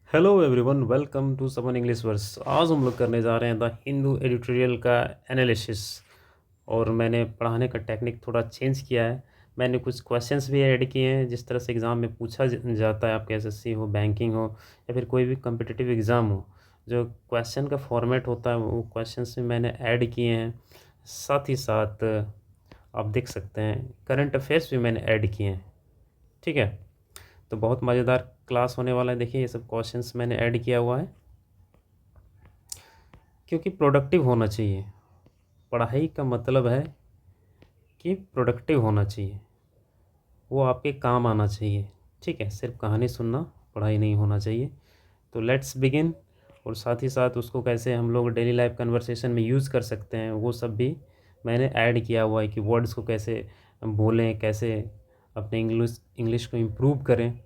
Hello everyone, welcome to Suman English verse. आज हम लोग करने जा रहे हैं द हिंदू एडिटोरियल का एनालिसिस। और मैंने पढ़ाने का टेक्निक थोड़ा चेंज किया है। मैंने कुछ क्वेश्चंस भी ऐड किए हैं जिस तरह से एग्ज़ाम में पूछा जाता है, आपके एसएससी हो, बैंकिंग हो या फिर कोई भी कम्पिटिटिव एग्ज़ाम हो। जो क्वेश्चन का फॉर्मेट होता है वो क्वेश्चंस भी मैंने ऐड किए हैं। साथ ही साथ आप देख सकते हैं करंट अफेयर्स भी मैंने ऐड किए हैं। ठीक है, तो बहुत मज़ेदार क्लास होने वाला है। देखिए, ये सब क्वेश्चंस मैंने ऐड किया हुआ है क्योंकि प्रोडक्टिव होना चाहिए। पढ़ाई का मतलब है कि प्रोडक्टिव होना चाहिए, वो आपके काम आना चाहिए। ठीक है, सिर्फ कहानी सुनना पढ़ाई नहीं होना चाहिए। तो लेट्स बिगिन। और साथ ही साथ उसको कैसे हम लोग डेली लाइफ कन्वर्सेशन में यूज़ कर सकते हैं वो सब भी मैंने ऐड किया हुआ है कि वर्ड्स को कैसे बोलें, कैसे अपने इंग्लिश को इम्प्रूव करें।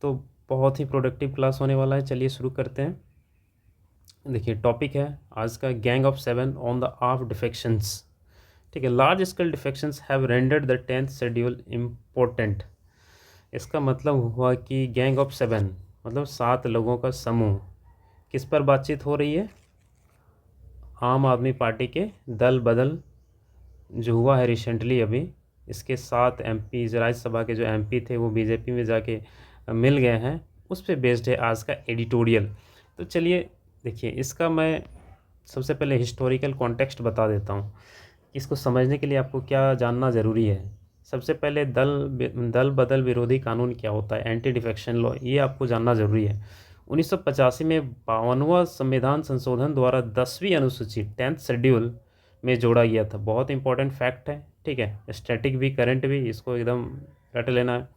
तो बहुत ही प्रोडक्टिव क्लास होने वाला है। चलिए शुरू करते हैं। देखिए, टॉपिक है आज का gang of seven on the arc defections. ठीक है, large scale defections have rendered the 10th schedule important. इसका मतलब हुआ कि गैंग ऑफ सेवन मतलब 7 लोगों का समूह। किस पर बातचीत हो रही है? आम आदमी पार्टी के दल बदल जो हुआ है रिसेंटली अभी, इसके 7 एमपी, राज्यसभा के जो एमपी थे वो बीजेपी में जाके मिल गए हैं। उस पर बेस्ड है आज का एडिटोरियल। तो चलिए देखिए, इसका मैं सबसे पहले हिस्टोरिकल कॉन्टेक्स्ट बता देता हूँ। इसको समझने के लिए आपको क्या जानना ज़रूरी है। सबसे पहले दल बदल विरोधी कानून क्या होता है, एंटी डिफेक्शन लॉ, ये आपको जानना ज़रूरी है। 1985 में 52वां संविधान संशोधन द्वारा 10वीं अनुसूची 10th शेड्यूल में जोड़ा गया था। बहुत इंपॉर्टेंट फैक्ट है। ठीक है, स्टैटिक भी करंट भी, इसको एकदम रट लेना है।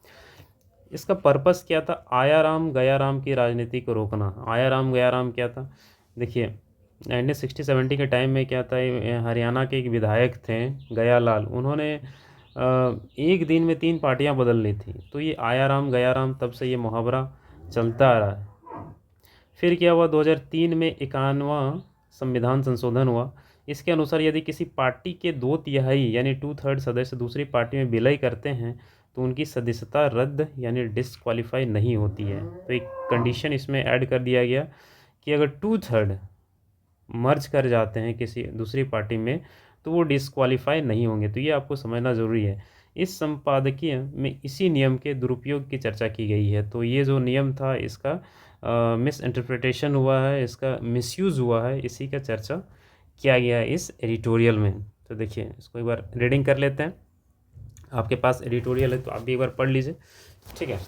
इसका पर्पस क्या था? आया राम गया राम की राजनीति को रोकना। आया राम गया राम क्या था? देखिए, 1960-70 के टाइम में क्या था, ये हरियाणा के एक विधायक थे गया लाल, उन्होंने एक दिन में 3 पार्टियां बदल ली थी। तो ये आया राम गया राम, तब से ये मुहावरा चलता आ रहा है। फिर क्या हुआ, 2003 में 51वां संविधान संशोधन हुआ। इसके अनुसार यदि किसी पार्टी के 2/3 यानी 2/3 सदस्य दूसरी पार्टी में विलय करते हैं तो उनकी सदस्यता रद्द यानी डिसक्वालीफाई नहीं होती है। तो एक कंडीशन इसमें ऐड कर दिया गया कि अगर 2/3 मर्ज कर जाते हैं किसी दूसरी पार्टी में तो वो डिसक्वालीफाई नहीं होंगे। तो ये आपको समझना ज़रूरी है। इस संपादकीय में इसी नियम के दुरुपयोग की चर्चा की गई है। तो ये जो नियम था इसका मिस इंटरप्रिटेशन हुआ है, इसका मिसयूज़ हुआ है, इसी का चर्चा किया गया है इस एडिटोरियल में। तो देखिए, इसको एक बार रीडिंग कर लेते हैं। आपके पास एडिटोरियल है तो आप भी एक बार पढ़ लीजिए। ठीक है।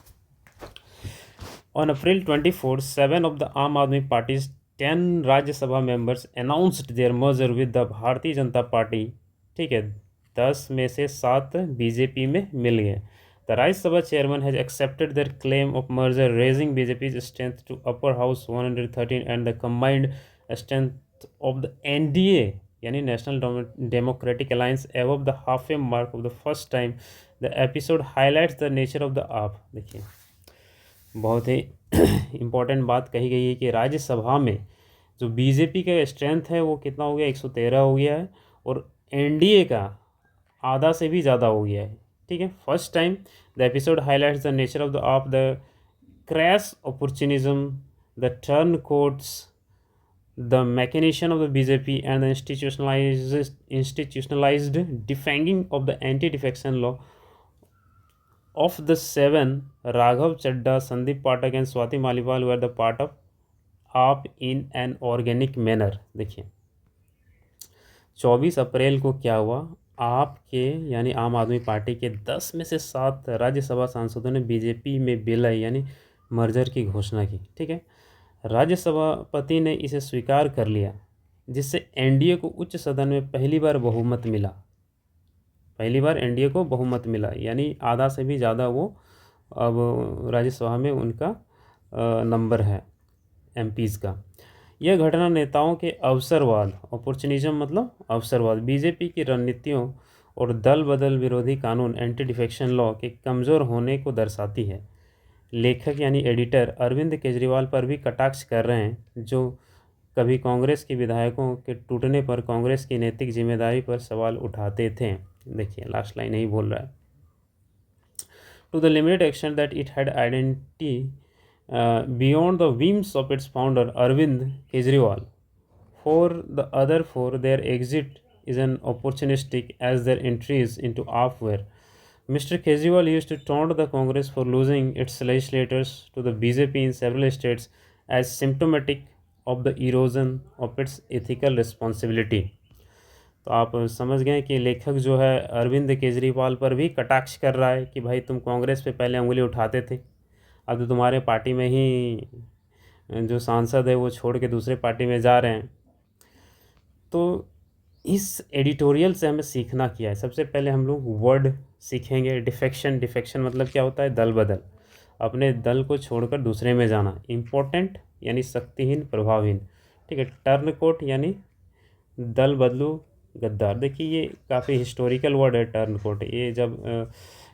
On April 24, 7 of the Aam Aadmi Party's 10 Rajya Sabha members announced their merger with the Bharatiya Janata party. ठीक है, 10 में से 7 बीजेपी में मिल गए। The Rajya Sabha chairman has accepted their claim of merger, raising BJP's strength to upper house 113 and the combined strength of the NDA यानी national democratic alliance above the halfway mark of the first time. The episode highlights the nature of the AAP। देखिए, बहुत ही important बात कही गई है कि राज्यसभा में जो बीजेपी का स्ट्रेंथ है वो कितना हो गया, 113 हो गया है, और एनडीए का आधा से भी ज़्यादा हो गया है। ठीक है, first time the episode highlights the nature of the crass opportunism, the turncoats, the machination of the BJP and the institutionalised defending of the anti defection law of the 7, Raghav Chadda, Sandeep Pathak and Swati Maliwal were the part of AAP in an organic manner। देखिए, 24 अप्रैल को क्या हुआ, आपके यानी आम आदमी party के 10 में से 7 राज्यसभा सांसदों ने बीजेपी में विलय यानी मर्जर की घोषणा की। ठीक है, राज्यसभापति ने इसे स्वीकार कर लिया, जिससे एनडीए को उच्च सदन में पहली बार बहुमत मिला। पहली बार एनडीए को बहुमत मिला यानी आधा से भी ज़्यादा वो अब राज्यसभा में उनका नंबर है एमपीज़ का। यह घटना नेताओं के अवसरवाद, अपॉर्चुनिज्म मतलब अवसरवाद, बीजेपी की रणनीतियों और दल बदल विरोधी कानून एंटी डिफेक्शन लॉ के कमज़ोर होने को दर्शाती है। लेखक यानी एडिटर अरविंद केजरीवाल पर भी कटाक्ष कर रहे हैं, जो कभी कांग्रेस के विधायकों के टूटने पर कांग्रेस की नैतिक जिम्मेदारी पर सवाल उठाते थे। देखिए, लास्ट लाइन नहीं बोल रहा है। To the limited action that it had identity beyond the whims of its founder Arvind Kejriwal. For the other four, their exit is an opportunistic as their entries into AAP were. Mr. Kejriwal used to taunt the Congress for losing its legislators to the BJP in several states as symptomatic of the erosion of its ethical responsibility. तो आप समझ गए कि लेखक जो है अरविंद केजरीवाल पर भी कटाक्ष कर रहा है कि भाई तुम कांग्रेस पे पहले उंगली उठाते थे, अब तो तुम्हारे पार्टी में ही जो सांसद है वो छोड़ के दूसरे पार्टी में जा रहे हैं। तो इस एडिटोरियल से हमें सीखना क्या है? सबसे पहले हम लोग वर्ड सीखेंगे। डिफेक्शन, डिफेक्शन मतलब क्या होता है? दल बदल, अपने दल को छोड़कर दूसरे में जाना। इम्पोर्टेंट यानी शक्तिहीन, प्रभावहीन, ठीक है। टर्न कोट यानी दल बदलू, गद्दार। देखिए ये काफ़ी हिस्टोरिकल वर्ड है टर्न कोट। ये जब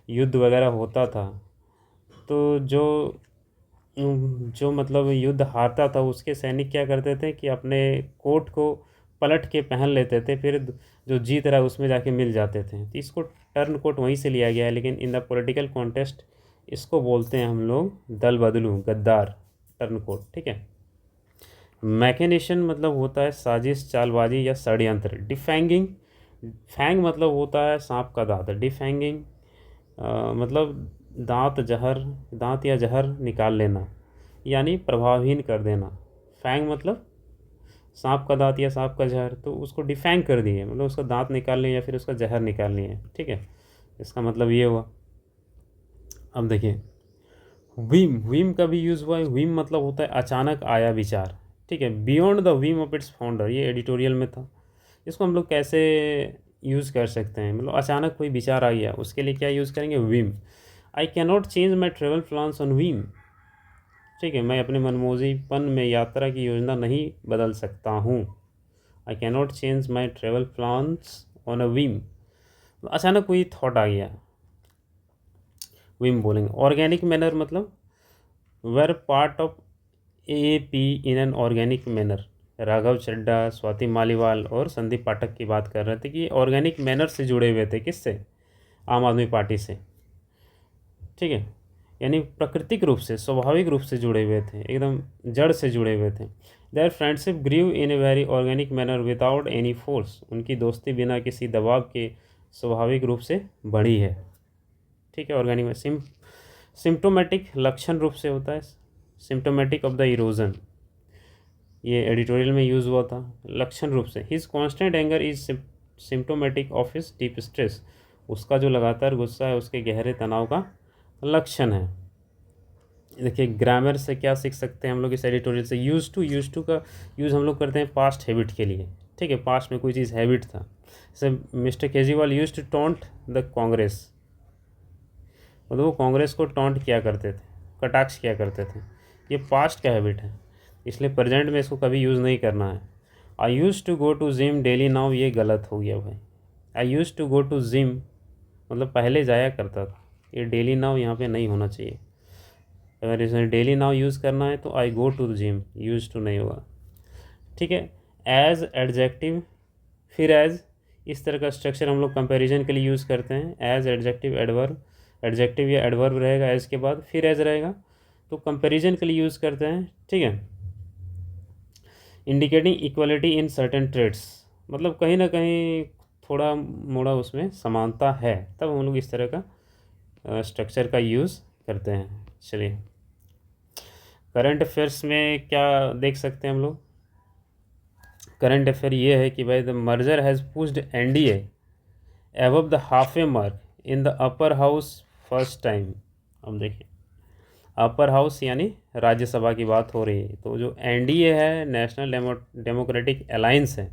युद्ध वगैरह होता था तो जो मतलब युद्ध हारता था उसके सैनिक क्या करते थे कि अपने कोट को पलट के पहन लेते थे, फिर जो जीत रहा है उसमें जाके मिल जाते थे। तो इसको टर्न कोट वहीं से लिया गया है, लेकिन इन द पॉलिटिकल कॉन्टेस्ट इसको बोलते हैं हम लोग दल बदलू, गद्दार, टर्न कोट, ठीक है। मैकेनेशन मतलब होता है साजिश, चालबाजी या षड्यंत्र। डिफैंगिंग, फैंग मतलब होता है सांप का दांत। डिफैंगिंग मतलब दांत या जहर निकाल लेना, यानी प्रभावहीन कर देना। फैंग मतलब सांप का दांत या सांप का जहर, तो उसको डिफैंग कर दिए, मतलब उसका दांत निकाल लिए या फिर उसका जहर निकाल लिए, ठीक है। इसका मतलब ये हुआ। अब देखिए विम, विम का भी यूज़ हुआ है। विम मतलब होता है अचानक आया विचार, ठीक है। Beyond the Vim of its founder, ये एडिटोरियल में था। इसको हम लोग कैसे यूज़ कर सकते हैं? मतलब अचानक कोई विचार आ गया, उसके लिए क्या यूज़ करेंगे? Vim. I can not change my travel plans on Vim, ठीक है। मैं अपने मनमोजीपन में यात्रा की योजना नहीं बदल सकता हूँ। I can not change my travel plans on a whim, अचानक कोई थॉट आ गया, विम बोलेंगे। ऑर्गेनिक मैनर मतलब were part of AAP in an organic manner. Raghav Chadha, Swati Maliwal और संदीप पाठक की बात कर रहे थे कि ऑर्गेनिक मैनर से जुड़े हुए थे। किससे? आम आदमी पार्टी से, ठीक है। यानी प्राकृतिक रूप से, स्वाभाविक रूप से जुड़े हुए थे, एकदम जड़ से जुड़े हुए थे। Their friendship grew in a very organic manner without any force, उनकी दोस्ती बिना किसी दबाव के स्वाभाविक रूप से बढ़ी है, ठीक है। ऑर्गेनिक में सिम्टोमेटिक लक्षण रूप से होता है, सिम्टोमेटिक ऑफ द इरोजन, ये एडिटोरियल में यूज़ हुआ था। लक्षण रूप से his constant anger is symptomatic of his deep stress, उसका जो लगातार गुस्सा है उसके गहरे तनाव का लक्षण है। देखिए ग्रामर से क्या सीख सकते हैं हम लोग इस एडिटोरियल से? यूज़ टू का यूज़ हम लोग करते हैं पास्ट हैबिट के लिए, ठीक है। पास्ट में कोई चीज़ हैबिट था, जैसे mister Kejriwal use to taunt the Congress, मतलब वो कांग्रेस को टॉन्ट किया करते थे, कटाक्ष किया करते थे। ये पास्ट का हैबिट है, इसलिए प्रेजेंट में इसको कभी यूज़ नहीं करना है। I use to go to gym daily now, ये गलत हो गया भाई। I use to go to gym मतलब पहले जाया करता था, ये डेली नाउ यहाँ पे नहीं होना चाहिए। अगर इसमें डेली नाउ यूज़ करना है तो I go to gym, use to नहीं होगा, ठीक है। एज एडजेक्टिव, फिर एज, इस तरह का स्ट्रक्चर हम लोग कंपैरिजन के लिए यूज़ करते हैं। एज एडजेक्टिव, एडवर्ब, एडजेक्टिव या एडवर्ब रहेगा एज के बाद, फिर एज रहेगा, तो कंपैरिजन के लिए यूज़ करते हैं, ठीक है। Indicating equality in certain trades, मतलब कहीं ना कहीं थोड़ा मोड़ा उसमें समानता है, तब हम लोग इस तरह का स्ट्रक्चर का यूज़ करते हैं। चलिए करंट अफेयर्स में क्या देख सकते हैं हम लोग? करंट अफेयर ये है कि भाई the merger has pushed NDA above the half A mark in the upper house first time. अब देखिए अपर हाउस यानी राज्यसभा की बात हो रही है, तो जो NDA है, नेशनल डेमोक्रेटिक अलायंस है,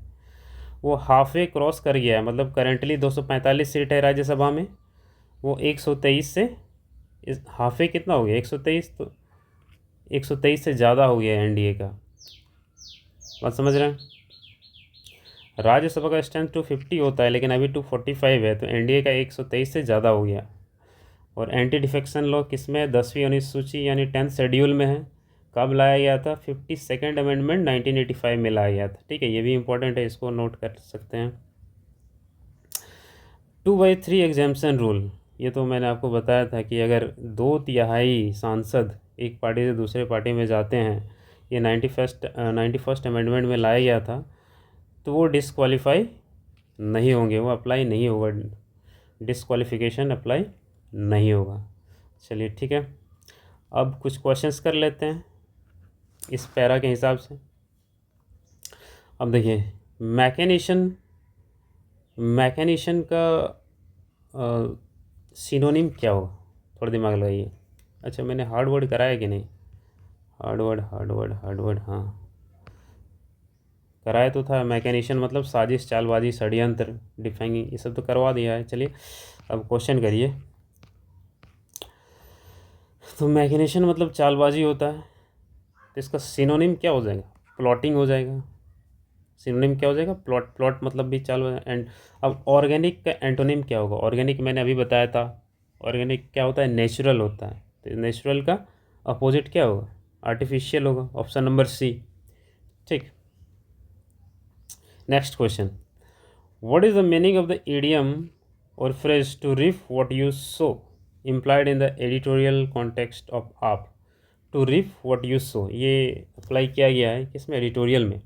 वो हाफ वे क्रॉस कर गया है। मतलब करेंटली 245 सीट है राज्यसभा में, वो 123 से इस हाफ वे कितना हो गया? 123, तो 123 से ज़्यादा हो गया है NDA का। बात समझ रहे हैं? राज्यसभा का स्ट्रेंथ 250 होता है, लेकिन अभी 245 है, तो NDA का 123 से ज़्यादा हो गया। और एंटी डिफेक्शन लॉ किस में है? 10वीं अनुसूची यानी 10th शेड्यूल में है। कब लाया गया था? 52nd अमेंडमेंट 1985 में लाया गया था, ठीक है। ये भी इंपॉर्टेंट है, इसको नोट कर सकते हैं। 2/3 एग्जाम्पशन रूल, ये तो मैंने आपको बताया था कि अगर 2/3 सांसद एक पार्टी से दूसरे पार्टी में जाते हैं, ये 91st अमेंडमेंट में लाया गया था, तो वो डिसक्वालीफाई नहीं होंगे, वो अप्लाई नहीं होगा, डिसक्वालिफिकेशन अप्लाई नहीं होगा। चलिए ठीक है, अब कुछ क्वेश्चंस कर लेते हैं इस पैरा के हिसाब से। अब देखिए मैकेनिशन का सिनोनिम क्या होगा, थोड़ा दिमाग लगाइए। अच्छा, मैंने हार्ड वर्ड कराया कि नहीं, हार्ड वर्ड हाँ कराया तो था। मैकेनिशन मतलब साजिश, चालबाजी, षड्यंत्र, डिफेंगिंग, ये सब तो करवा दिया है। चलिए अब क्वेश्चन करिए। तो मैकेनिशन मतलब चालबाजी होता है, तो इसका सिनोनिम क्या हो जाएगा, प्लॉटिंग हो जाएगा। सिनोनिम क्या हो जाएगा, प्लॉट मतलब भी चाल। एंड अब ऑर्गेनिक का एंटोनिम क्या होगा, ऑर्गेनिक मैंने अभी बताया था, ऑर्गेनिक क्या होता है, नेचुरल होता है, तो नेचुरल का अपोजिट क्या होगा, आर्टिफिशियल होगा, ऑप्शन नंबर सी। ठीक, next question, what is the meaning of the idiom और phrase to reap what you sow implied in the editorial context of आप, to reap what you sow, ये apply किया गया है किसमें, editorial में,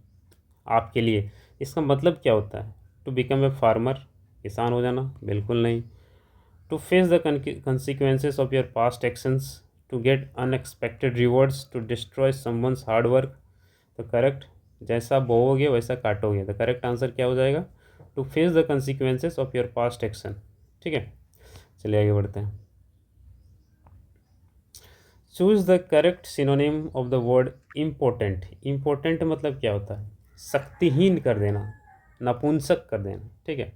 आपके लिए। इसका मतलब क्या होता है, टू बिकम ए फार्मर, किसान हो जाना, बिल्कुल नहीं। To face the consequences of your past actions, to get unexpected rewards, to destroy someone's hard work. तो करेक्ट, जैसा बोओगे वैसा काटोगे, तो करेक्ट आंसर क्या हो जाएगा, to face the consequences of your past action. ठीक है, चलिए आगे बढ़ते हैं। Choose the correct synonym of the word important. Important मतलब क्या होता है, शक्तिहीन कर देना, नपुंसक कर देना। ठीक है,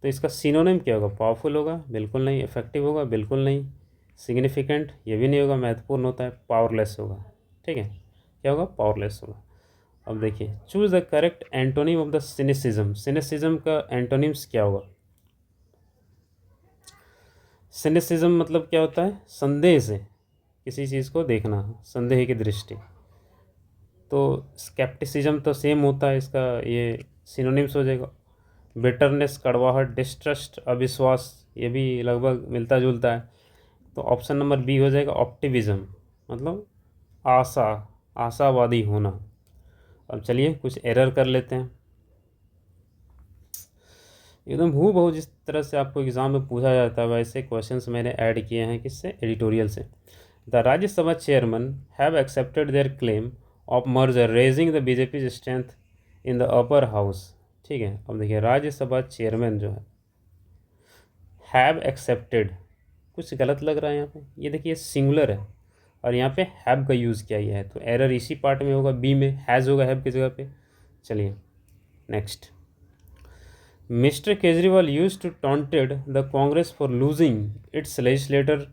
तो इसका सिनोनिम क्या होगा, पावरफुल होगा, बिल्कुल नहीं। इफेक्टिव होगा, बिल्कुल नहीं। सिग्निफिकेंट, ये भी नहीं होगा, महत्वपूर्ण होता है। पावरलेस होगा। ठीक है, क्या होगा, पावरलेस होगा। अब देखिए, choose the correct antonym of the cynicism. Cynicism का एंटोनिम्स क्या होगा, सिनिसिज्म मतलब क्या होता है, संदेह से किसी चीज़ को देखना, संदेह की दृष्टि। तो स्केप्टिसिज्म तो सेम होता है, इसका ये सिनोनिम्स हो जाएगा। बिटरनेस, कड़वाहट, डिस्ट्रस्ट, अविश्वास, ये भी लगभग मिलता जुलता है। तो ऑप्शन नंबर बी हो जाएगा, ऑप्टिमिज्म, मतलब आशा, आशावादी होना। अब चलिए कुछ एरर कर लेते हैं, एकदम हूबहू जिस तरह से आपको एग्ज़ाम में पूछा जाता है वैसे क्वेश्चंस मैंने ऐड किए हैं, किससे, एडिटोरियल से। The Rajya Sabha chairman have accepted there claim of merger raising the BJP strength in the upper house. ठीक है, अब देखिए राज्यसभा चेयरमैन जो है, हैव एक्सेप्टेड, कुछ गलत लग रहा है यहाँ पे, ये देखिए सिंगुलर है और यहाँ पे हैव का यूज़ किया गया है, तो एरर इसी पार्ट में होगा, बी में हैज़ होगा हैव की जगह पे। चलिए next, mister Kejriwal use to taunted the Congress for losing its legislator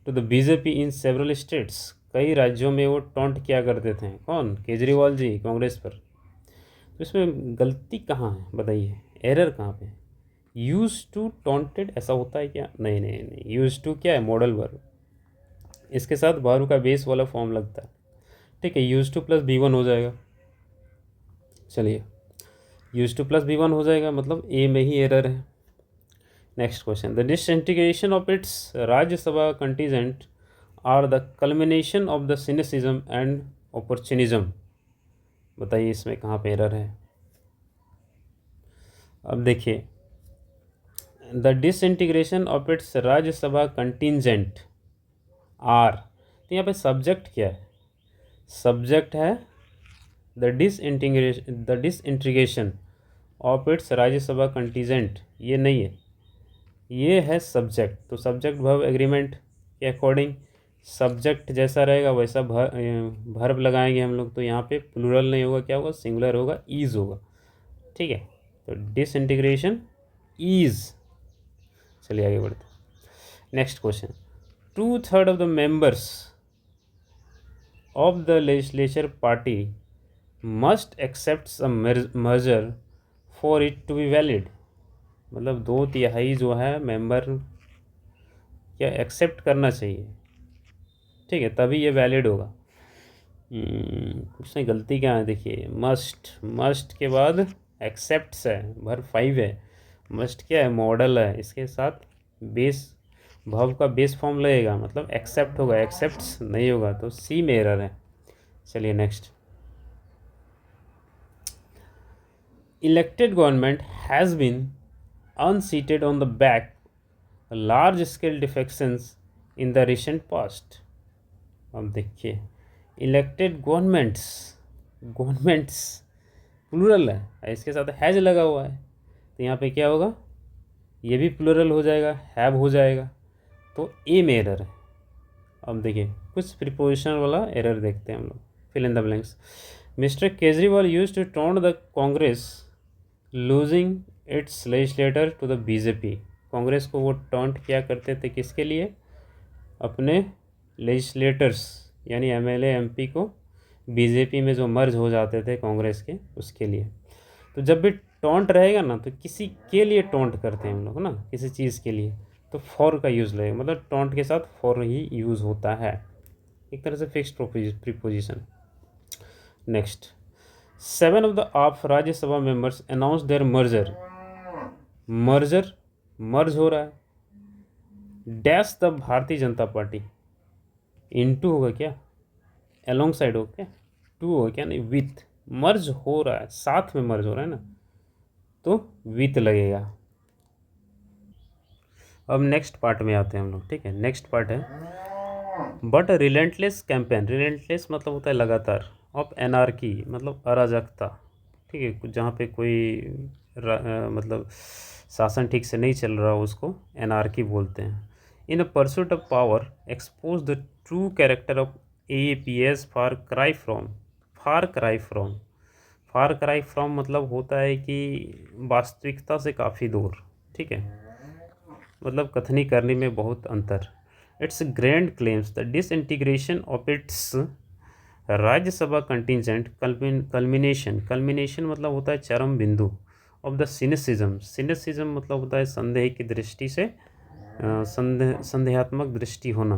to the BJP in several states. कई राज्यों में वो टॉन्ट किया करते थे, कौन, केजरीवाल जी, कांग्रेस पर। तो इसमें गलती कहाँ है बताइए, एरर कहाँ पे, यूज टू टॉन्टेड ऐसा होता है क्या, नहीं नहीं नहीं, यूज टू क्या है, मॉडल वर्ब, इसके साथ वर्ब का बेस वाला फॉर्म लगता है। ठीक है, use to plus V one हो जाएगा। चलिए use to plus V one हो जाएगा, मतलब ए में ही एरर है। Next question, the disintegration of its Rajya Sabha contingent are the culmination of the cynicism and opportunism. बताइए इसमें कहाँ पे एरर है। अब देखिए, the disintegration of its Rajya Sabha contingent are, तो यहाँ पे सब्जेक्ट क्या है, सब्जेक्ट है the disintegration of its Rajya Sabha contingent, ये नहीं है, ये है सब्जेक्ट। तो सब्जेक्ट वर्ब एग्रीमेंट के अकॉर्डिंग सब्जेक्ट जैसा रहेगा वैसा वर्ब लगाएंगे हम लोग, तो यहाँ पे प्लूरल नहीं होगा, क्या होगा, सिंगुलर होगा, ईज होगा। ठीक है, तो डिसइंटीग्रेशन ईज। चलिए आगे बढ़ते हैं। Next question, 2/3 of the members of the legislature party must accept a merger for it to be valid. मतलब 2/3 जो है मेंबर क्या एक्सेप्ट करना चाहिए, ठीक है, तभी ये वैलिड होगा। उसने गलती क्या है, देखिए, मस्ट के बाद एक्सेप्ट्स है, भर 5 है, मस्ट क्या है, मॉडल है, इसके साथ बेस वर्ब का बेस फॉर्म लगेगा, मतलब एक्सेप्ट होगा, एक्सेप्ट्स नहीं होगा, तो सी में एरर है। चलिए next, elected government has been unseated on the back large scale defections in the recent past। अब देखिए, इलेक्टेड गवर्नमेंट्स, गवर्नमेंट्स प्लूरल है, इसके साथ हैज लगा हुआ है, तो यहाँ पे क्या होगा, ये भी प्लूरल हो जाएगा, हैव हो जाएगा, तो ए में एरर है। अब देखिए कुछ प्रीपोजिशन वाला एरर देखते हैं हम लोग, fill in the blanks. Mister Kejriwal use to taunt the Congress losing its legislator to the BJP. Congress को वो टॉन्ट किया करते थे, किसके लिए, अपने लेजिस्लेटर्स यानी एमएलए एमपी को बीजेपी में जो मर्ज हो जाते थे कांग्रेस के, उसके लिए। तो जब भी टॉन्ट रहेगा ना, तो किसी के लिए टॉन्ट करते हैं हम लोग ना, किसी चीज़ के लिए, तो फॉर का यूज़ लगेगा, मतलब टॉन्ट के साथ फॉर ही यूज़ होता है, एक तरह से fixed preposition. Next, 7 of the of Rajya Sabha members announce their merger. Merger, merge हो रहा है, dash the Bharatiya Janata party, into होगा क्या, अलोंग साइड होगा क्या, टू होगा क्या, नहीं विथ, मर्ज हो रहा है, साथ में मर्ज हो रहा है ना, तो विथ लगेगा। अब नेक्स्ट पार्ट में आते हैं हम लोग, ठीक है। नेक्स्ट पार्ट है, बट रिलेंटलेस कैंपेन, रिलेंटलेस मतलब होता है लगातार, ऑफ एनार्की मतलब अराजकता, ठीक है, जहाँ पे कोई मतलब शासन ठीक से नहीं चल रहा, उसको एनार्की बोलते हैं। In a pursuit of power exposed the true character of AAPS far cry from, far cry from, far cry from मतलब होता है कि वास्तविकता से काफ़ी दूर, ठीक है, मतलब कथनी करने में बहुत अंतर। It's grand claims the disintegration of its Rajya Sabha contingent culmination, culmination मतलब होता है चरम बिंदु, ऑफ द सिनिसिज्म, सिनिसिज्म मतलब होता है संदेह की दृष्टि से, संदेहात्मक दृष्टि होना,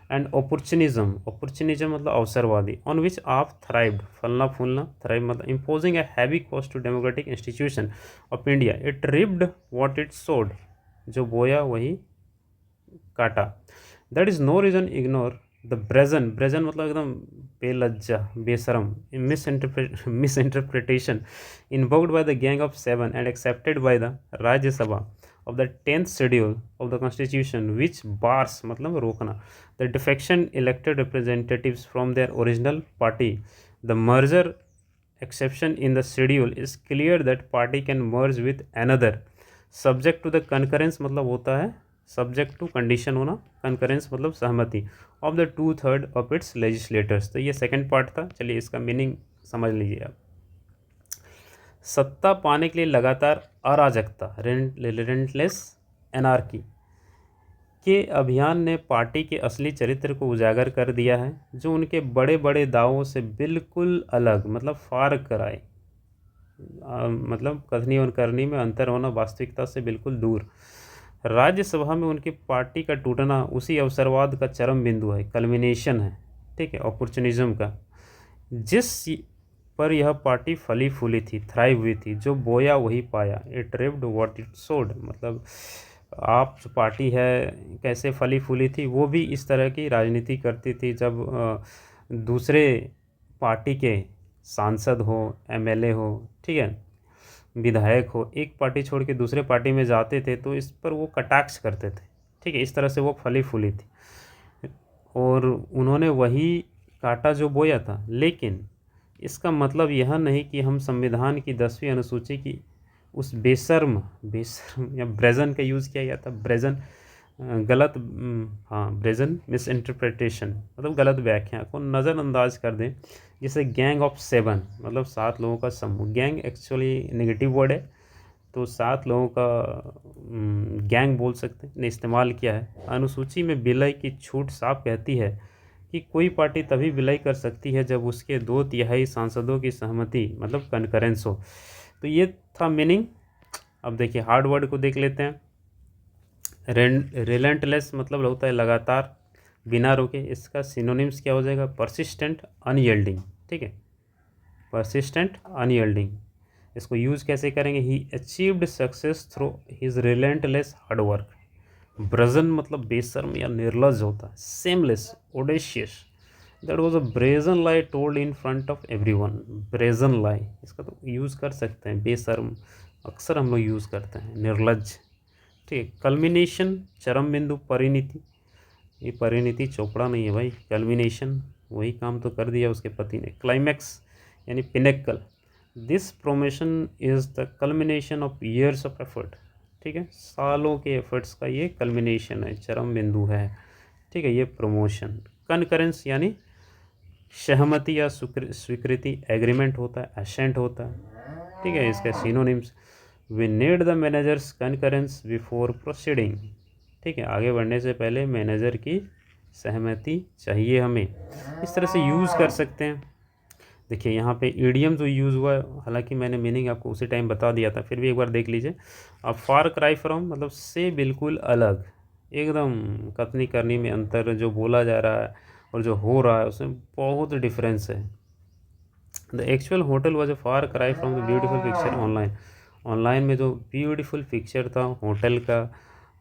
एंड अपॉर्चुनिज्म, अपॉर्चुनिज्म मतलब अवसरवादी, ऑन विच आप थ्राइव्ड, फलना फूलना, थ्राइव मतलब imposing a heavy cost to democratic institution of India, it reaped what it sowed, जो बोया वही काटा। That is no reason ignore the brazen, brazen मतलब एकदम बेलज्जा, बेशरम, misinterpretation invoked by the gang of 7 and accepted by the Rajya Sabha of the 10th schedule of the constitution which bars मतलब रोकना the defection elected representatives from their original party। The merger exception in the schedule is clear that party can merge with another subject to the concurrence मतलब होता है subject to condition होना, concurrence मतलब सहमति of the 2/3 of its legislators। तो ये second part था, चलिए इसका मीनिंग समझ लीजिए आप। सत्ता पाने के लिए लगातार अराजकता, रेलेंटलेस एनार्की के अभियान ने पार्टी के असली चरित्र को उजागर कर दिया है, जो उनके बड़े बड़े दावों से बिल्कुल अलग, मतलब फार कराए, मतलब कथनी और करनी में अंतर होना, वास्तविकता से बिल्कुल दूर। राज्यसभा में उनकी पार्टी का टूटना उसी अवसरवाद का चरम बिंदु है, कल्मिनेशन है, ठीक है, अपॉर्चुनिज्म का, जिस पर यह पार्टी फली फूली थी, थ्राइव हुई थी, जो बोया वही पाया, इट रिप्ड व्हाट इट सोड, मतलब आप जो पार्टी है कैसे फली फूली थी, वो भी इस तरह की राजनीति करती थी, जब दूसरे पार्टी के सांसद हो, एमएलए हो, ठीक है, विधायक हो, एक पार्टी छोड़ के दूसरे पार्टी में जाते थे, तो इस पर वो कटाक्ष करते थे, ठीक है, इस तरह से वो फली फूली थी, और उन्होंने वही काटा जो बोया था। लेकिन इसका मतलब यह नहीं कि हम संविधान की 10वीं अनुसूची की उस बेशर्म, बेशर्म या ब्रेजन का यूज़ किया गया था, ब्रेजन गलत, हाँ ब्रेजन मिस इंटरप्रिटेशन मतलब गलत व्याख्या को नज़रअंदाज कर दें, जैसे गैंग ऑफ 7 मतलब 7 लोगों का समूह, गैंग एक्चुअली नेगेटिव वर्ड है, तो 7 लोगों का गैंग बोल सकते हैं, ने इस्तेमाल किया है। अनुसूची में विलय की छूट साफ कहती है कि कोई पार्टी तभी विलय कर सकती है जब उसके 2/3 सांसदों की सहमति मतलब कनकरेंस हो। तो ये था मीनिंग। अब देखिए हार्ड वर्ड को देख लेते हैं। रिलेंटलेस मतलब होता है लगातार, बिना रोके, इसका सिनोनिम्स क्या हो जाएगा, परसिस्टेंट, अनयील्डिंग, ठीक है, परसिस्टेंट अनयील्डिंग। इसको यूज़ कैसे करेंगे, he achieved success through his relentless hard work, brazen मतलब बेशर्म या निर्लज होता है। Shameless, audacious, that was a brazen lie told in front of everyone. Brazen lie, इसका तो यूज़ कर सकते हैं। बेशर्म अक्सर हम लोग यूज़ करते हैं। निर्लज, ठीक है। कल्मिनेशन, चरम बिंदु, परिणति, ये परिणति चोपड़ा नहीं है भाई। कल्मिनेशन, वही काम तो कर दिया उसके पति ने। क्लाइमैक्स यानी pinnacle, this promotion is the culmination of years of effort, ठीक है। सालों के एफर्ट्स का ये कल्मिनेशन है, चरम बिंदु है, ठीक है, ये प्रमोशन। कनकरेंस यानी सहमति या स्वीकृति, एग्रीमेंट होता है, एसेंट होता है, ठीक है। इसके synonyms, we need the manager's concurrence before proceeding, ठीक है, आगे बढ़ने से पहले मैनेजर की सहमति चाहिए हमें। इस तरह से यूज़ कर सकते हैं। देखिए यहाँ पे ईडियम जो यूज़ हुआ है, हालांकि मैंने मीनिंग आपको उसी टाइम बता दिया था, फिर भी एक बार देख लीजिए। अब फार क्राई फ्रॉम मतलब से बिल्कुल अलग, एकदम कथनी करनी में अंतर, जो बोला जा रहा है और जो हो रहा है उसमें बहुत डिफरेंस है। The actual hotel was a far cry from the beautiful picture online. Online में जो ब्यूटीफुल पिक्चर था होटल का,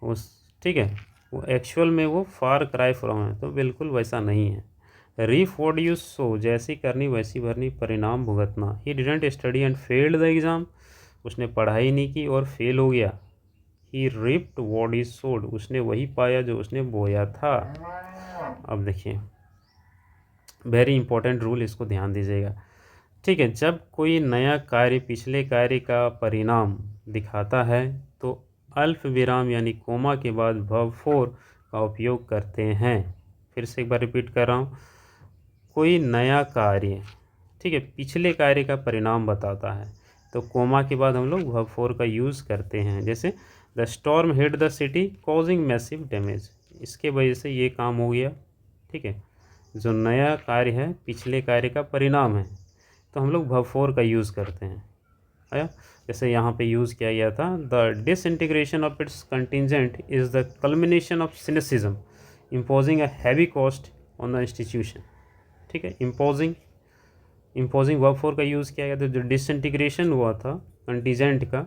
उस, ठीक है, वो एक्चुअल में वो फार क्राई फ्रॉम है, तो बिल्कुल वैसा नहीं है। रीफ वॉट यू सो, जैसी करनी वैसी भरनी, परिणाम भुगतना। He didn't study and failed the exam, उसने पढ़ाई नहीं की और फेल हो गया। ही रिप्ड वॉट इज सोड, उसने वही पाया जो उसने बोया था। अब देखिए वेरी इंपॉर्टेंट रूल, इसको ध्यान दीजिएगा, ठीक है। जब कोई नया कार्य पिछले कार्य का परिणाम दिखाता है तो अल्फ विराम यानी कोमा के बाद वर्ब फोर का उपयोग करते हैं। फिर से एक बार रिपीट कर रहा हूँ, कोई नया कार्य, ठीक है, पिछले कार्य का परिणाम बताता है तो कोमा के बाद हम लोग वर्ब फोर का यूज़ करते हैं। जैसे the storm hit the city causing massive damage, इसके वजह से ये काम हो गया, ठीक है। जो नया कार्य है पिछले कार्य का परिणाम है तो हम लोग वर्ब फोर का यूज़ करते हैं, आया। जैसे यहाँ पे यूज़ किया गया था, the disintegration of its contingent is the culmination of cynicism imposing a heavy cost on the institution, ठीक है। इम्पोजिंग वर्ब फोर का यूज़ किया गया था। जो डिसइंटीग्रेशन हुआ था कंटीजेंट का,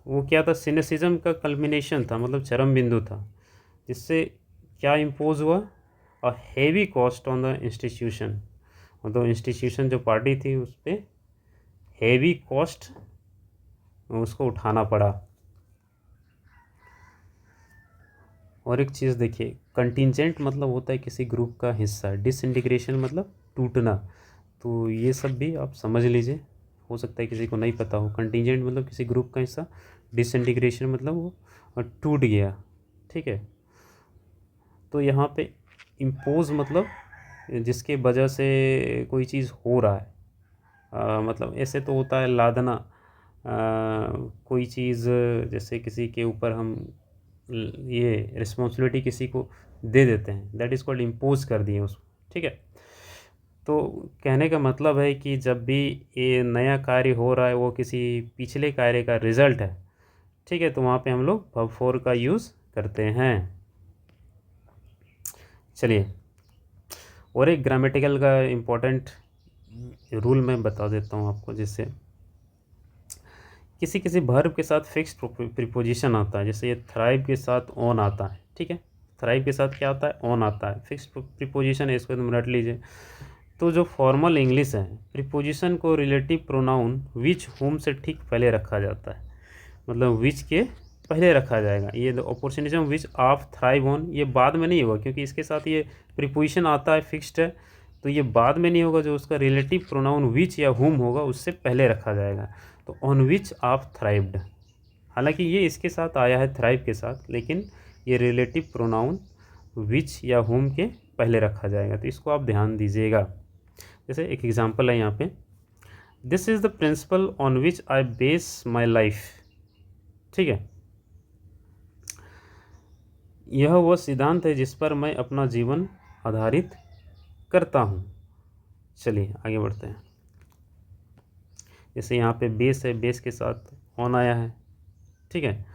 वो क्या था, सिनेसिज्म का कल्मिनेशन था, मतलब चरम बिंदु था, जिससे क्या इम्पोज हुआ, a heavy cost on the institution, मतलब इंस्टीट्यूशन जो पार्टी थी उस पर हैवी कॉस्ट उसको उठाना पड़ा। और एक चीज़ देखिए, कंटिजेंट मतलब होता है किसी ग्रुप का हिस्सा, डिसइंटीग्रेशन मतलब टूटना, तो ये सब भी आप समझ लीजिए, हो सकता है किसी को नहीं पता हो। कंटिजेंट मतलब किसी ग्रुप का हिस्सा, डिसइंटीग्रेशन मतलब वो टूट गया, ठीक है। तो यहाँ पे इम्पोज मतलब जिसके वजह से कोई चीज़ हो रहा है, मतलब ऐसे तो होता है लादना, कोई चीज़ जैसे किसी के ऊपर हम ये रिस्पॉन्सिबिलिटी किसी को दे देते हैं, दैट इज़ कॉल्ड इम्पोज कर दिए उसको, ठीक है। तो कहने का मतलब है कि जब भी ये नया कार्य हो रहा है वो किसी पिछले कार्य का रिजल्ट है, ठीक है, तो वहाँ पे हम लोग वर्ब फोर का यूज़ करते हैं। चलिए, और एक ग्रामेटिकल का इम्पोर्टेंट रूल मैं बता देता हूँ आपको, जिससे किसी किसी वर्ब के साथ फिक्स्ड प्रीपोजिशन आता है, जैसे ये थ्राइव के साथ ऑन आता है, ठीक है। थ्राइव के साथ क्या आता है, ऑन आता है, फिक्स्ड प्रीपोजिशन है, इसको तुम रट लीजिए। तो जो फॉर्मल इंग्लिश है, प्रीपोजिशन को रिलेटिव प्रोनाउन विच होम से ठीक पहले रखा जाता है, मतलब विच के पहले रखा जाएगा। ये the opportunism which of thrive on, ये बाद में नहीं होगा क्योंकि इसके साथ ये प्रीपोजिशन आता है, फिक्स्ड है, तो ये बाद में नहीं होगा। जो उसका रिलेटिव प्रोनाउन विच या हुम होगा उससे पहले रखा जाएगा। तो ऑन विच ऑफ थ्राइव्ड, हालांकि ये इसके साथ आया है थ्राइव के साथ, लेकिन ये रिलेटिव प्रोनाउन विच या हुम के पहले रखा जाएगा, तो इसको आप ध्यान दीजिएगा। जैसे एक एग्जांपल है यहाँ पे, this is the principal on which I base my life, ठीक है, यह वह सिद्धांत है जिस पर मैं अपना जीवन आधारित करता हूँ। चलिए आगे बढ़ते हैं। जैसे यहाँ पे बेस है, बेस के साथ ऑन आया है, ठीक है,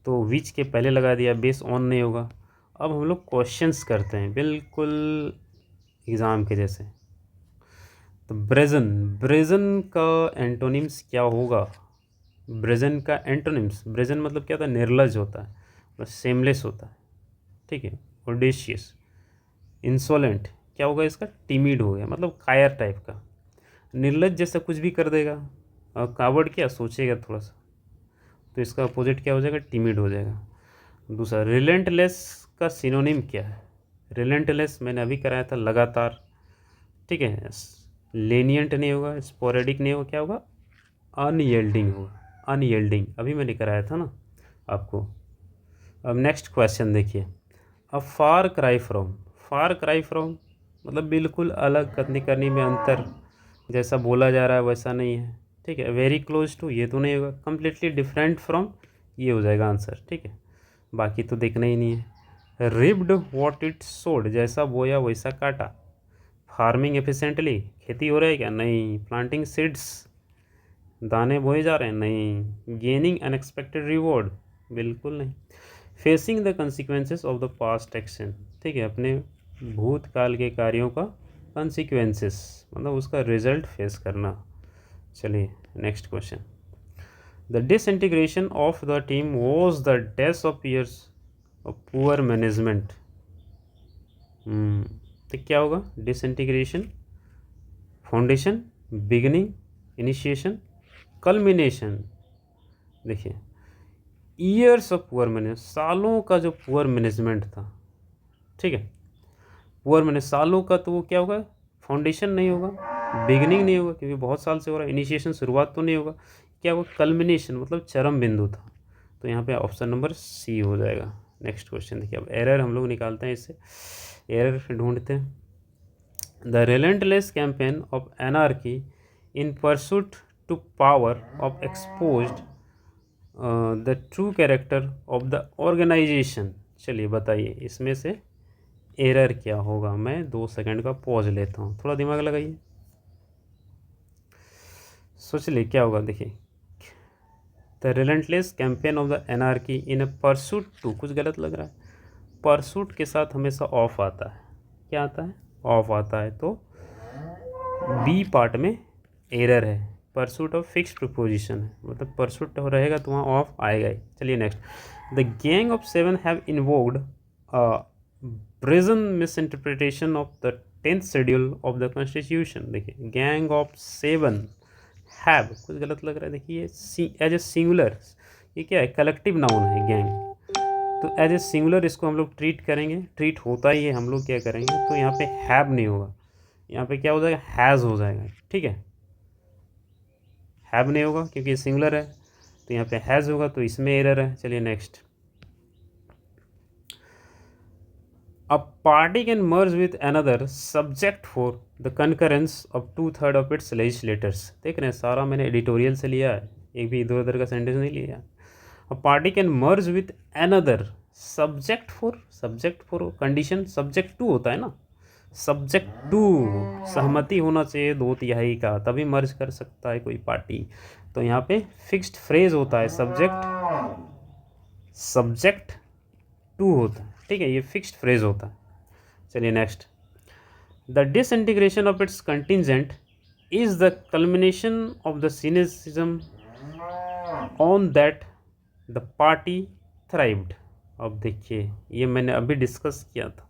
तो विच के पहले लगा दिया, बेस ऑन नहीं होगा। अब हम लोग क्वेश्चंस करते हैं बिल्कुल एग्ज़ाम के जैसे। तो ब्रेजन, ब्रेजन का एंटोनिम्स क्या होगा, ब्रेजन का एंटोनिम्स, ब्रेजन मतलब क्या होता है, निर्लज होता है, सेमलेस होता है, ठीक है। ऑडेशियस, इंसोलेंट क्या होगा इसका, टिमिड हो गया, मतलब कायर टाइप का। निर्लज जैसा कुछ भी कर देगा, और कावर्ड क्या, सोचेगा थोड़ा सा, तो इसका अपोजिट क्या हो जाएगा, टिमिड हो जाएगा। दूसरा, रिलेंटलेस का सिनोनिम क्या है, रिलेंटलेस मैंने अभी कराया था, लगातार, ठीक है। लेनियंट नहीं होगा, स्पोरेडिक नहीं होगा, क्या होगा, अनयील्डिंग होगा, अनयील्डिंग अभी मैंने कराया था ना आपको। अब नेक्स्ट क्वेश्चन देखिए, a far cry from, far cry from मतलब बिल्कुल अलग करने में अंतर, जैसा बोला जा रहा है वैसा नहीं है, ठीक है। वेरी क्लोज टू, ये तो नहीं होगा। कम्प्लीटली डिफरेंट फ्रॉम, ये हो जाएगा आंसर, ठीक है। बाकी तो देखना ही नहीं है। रिप्ड वॉट इट सोड, जैसा बोया वैसा काटा। फार्मिंग एफिशिएंटली, खेती हो रहा है क्या, नहीं। प्लांटिंग सीड्स, दाने बोए जा रहे हैं, नहीं। गेनिंग अनएक्सपेक्टेड रिवॉर्ड, बिल्कुल नहीं। Facing the consequences of the past action, ठीक है, अपने भूतकाल के कार्यों का कंसिक्वेंसेस मतलब उसका रिजल्ट फेस करना। चलिए next question, the disintegration of the team was the death of years of poor management. तो क्या होगा, disintegration, foundation, beginning, initiation, culmination. देखिए, ईयर्स ऑफ पुअर मैनेजमेंट, सालों का जो पुअर मैनेजमेंट था, ठीक है। पुअर मैंने सालों का, तो वो क्या होगा, फाउंडेशन नहीं होगा, बिगिनिंग नहीं होगा क्योंकि बहुत साल से हो रहा है, इनिशिएशन शुरुआत तो नहीं होगा, क्या होगा, कल्मिनेशन मतलब चरम बिंदु था। तो यहाँ पे ऑप्शन नंबर सी हो जाएगा। नेक्स्ट क्वेश्चन देखिए, अब एरर हम लोग निकालते हैं, इससे एरर ढूंढते हैं। The relentless campaign of anarchy in pursuit to power of exposed the true character of the organisation. चलिए बताइए इसमें से एरर क्या होगा। मैं 2 सेकंड का पॉज लेता हूँ, थोड़ा दिमाग लगाइए, सोच लिए क्या होगा। देखिए, the relentless campaign of the anarchy in a pursuit to, कुछ गलत लग रहा है, परसूट के साथ हमेशा ऑफ आता है, क्या आता है, ऑफ आता है, तो बी पार्ट में एरर है। परसूट ऑफ फिक्स प्रिपोजिशन है, मतलब परसूट रहेगा तो वहाँ ऑफ आएगा ही। चलिए next, the gang of 7 have invoked brazen misinterpretation of the 10th schedule of the constitution। देखिए, गैंग ऑफ 7 हैव, कुछ गलत लग रहा है, देखिए एज ए सिंगुलर, ये क्या है, कलेक्टिव नाउन है गैंग, तो एज ए सिंगुलर इसको हम लोग ट्रीट करेंगे, ट्रीट होता ही है, हम लोग क्या करेंगे, तो यहाँ पे हैव नहीं होगा, यहाँ पे क्या हो जाएगा, हैज़ हो जाएगा, ठीक है। हैव नहीं होगा क्योंकि सिंगुलर है, तो यहाँ पे हैज़ होगा, तो इसमें एरर है। चलिए next, A party can merge with another subject for the concurrence of 2/3 of its legislators। देख रहे हैं, सारा मैंने एडिटोरियल से लिया है, एक भी इधर उधर का सेंटेंस नहीं लिया। A party can merge with another subject for condition, subject to होता है ना, सब्जेक्ट टू सहमति होना चाहिए 2/3 का, तभी मर्ज कर सकता है कोई पार्टी। तो यहाँ पे फिक्स्ड फ्रेज होता है, सब्जेक्ट टू होता है, ठीक है, ये फिक्स्ड फ्रेज होता है। चलिए next, the disintegration of its contingent is the culmination of the cynicism on that the party thrived. अब देखिए, ये मैंने अभी डिस्कस किया था,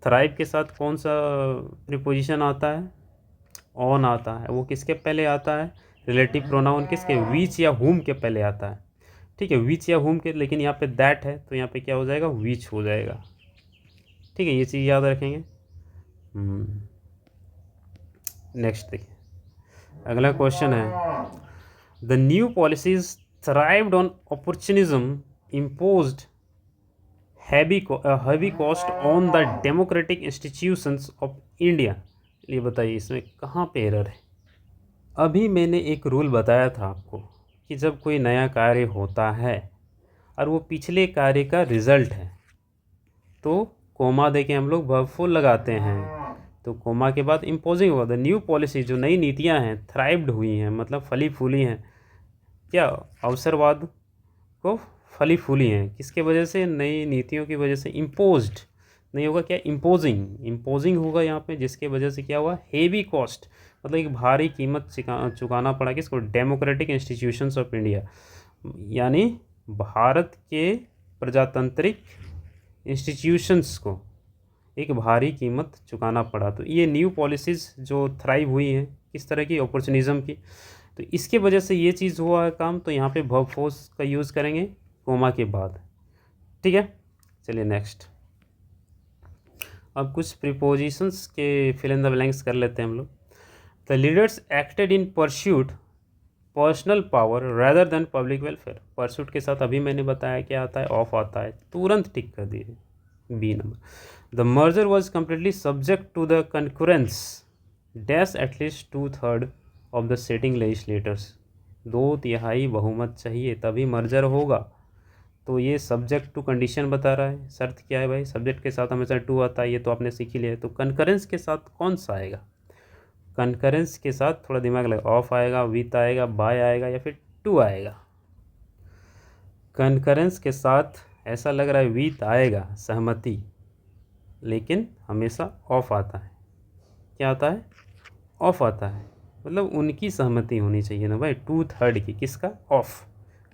थ्राइव के साथ कौन सा प्रीपोजिशन आता है, ऑन आता है, वो किसके पहले आता है, रिलेटिव प्रोनाउन किसके, विच या हुम के पहले आता है, ठीक है, विच या हुम के, लेकिन यहाँ पे दैट है, तो यहाँ पे क्या हो जाएगा, विच हो जाएगा, ठीक है, ये चीज़ याद रखेंगे। नेक्स्ट देखिए, अगला क्वेश्चन है, the new policies thrived on opportunism imposed heavy cost on the democratic institutions of India. ये बताइए इसमें कहाँ पे एरर है। अभी मैंने एक रूल बताया था आपको कि जब कोई नया कार्य होता है और वो पिछले कार्य का रिजल्ट है, तो कोमा दे के हम लोग वर्ब फुल लगाते हैं, तो कोमा के बाद इम्पोजिंग होगा। द न्यू पॉलिसी, जो नई नीतियां हैं, थ्राइव्ड हुई हैं, मतलब फली फूली हैं, क्या, अवसरवाद को फली फूली हैं, किसके वजह से, नई नीतियों की वजह से। इम्पोज्ड नहीं होगा, क्या, इम्पोजिंग होगा यहाँ पे, जिसके वजह से क्या हुआ, हेवी कॉस्ट, मतलब एक भारी कीमत चुकाना पड़ा किसको, डेमोक्रेटिक इंस्टीट्यूशंस ऑफ इंडिया, यानी भारत के प्रजातांत्रिक इंस्टीट्यूशंस को एक भारी कीमत चुकाना पड़ा। तो ये न्यू पॉलिसीज़ जो थ्राइव हुई हैं किस तरह की, अपॉर्चुनिज़म की, तो इसके वजह से ये चीज़ हुआ है काम। तो यहाँ पे वर्ब फोर्स का यूज़ करेंगे कोमा के बाद, ठीक है। चलिए नेक्स्ट, अब कुछ प्रीपोजिशंस के फिल इन द ब्लैंक्स कर लेते हैं हम लोग। The leaders acted in pursuit personal power rather than public welfare. Pursuit के साथ अभी मैंने बताया क्या आता है, ऑफ आता है, तुरंत टिक कर दीजिए B number. The merger was completely subject to the concurrence dash at least 2/3 of the sitting legislators. 2/3 बहुमत चाहिए तभी मर्जर होगा। तो ये सब्जेक्ट टू कंडीशन बता रहा है। शर्त क्या है भाई, सब्जेक्ट के साथ हमेशा टू आता है, ये तो आपने सीख ही लिया है। तो कंकरेंस के साथ कौन सा आएगा, कंकरेंस के साथ थोड़ा दिमाग लगा, ऑफ आएगा, विथ आएगा, बाय आएगा या फिर टू आएगा। कंकरेंस के साथ ऐसा लग रहा है विथ आएगा, सहमति, लेकिन हमेशा ऑफ आता है। क्या आता है, ऑफ आता है, मतलब उनकी सहमति होनी चाहिए ना भाई, 2/3 की, किसका, ऑफ,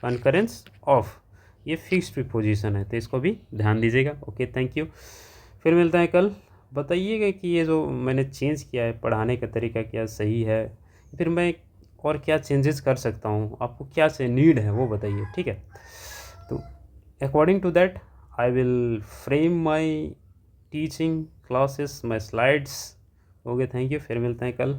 कंकरेंस ऑफ, ये फिक्स्ड प्रीपोजिशन है, तो इसको भी ध्यान दीजिएगा। ओके, थैंक यू, फिर मिलता है कल। बताइएगा कि ये जो मैंने चेंज किया है पढ़ाने का तरीका क्या सही है, फिर मैं और क्या चेंजेस कर सकता हूँ, आपको क्या से नीड है वो बताइए, ठीक है। तो according to that I will frame my teaching classes, my slides. Okay, thank you, फिर मिलते हैं कल।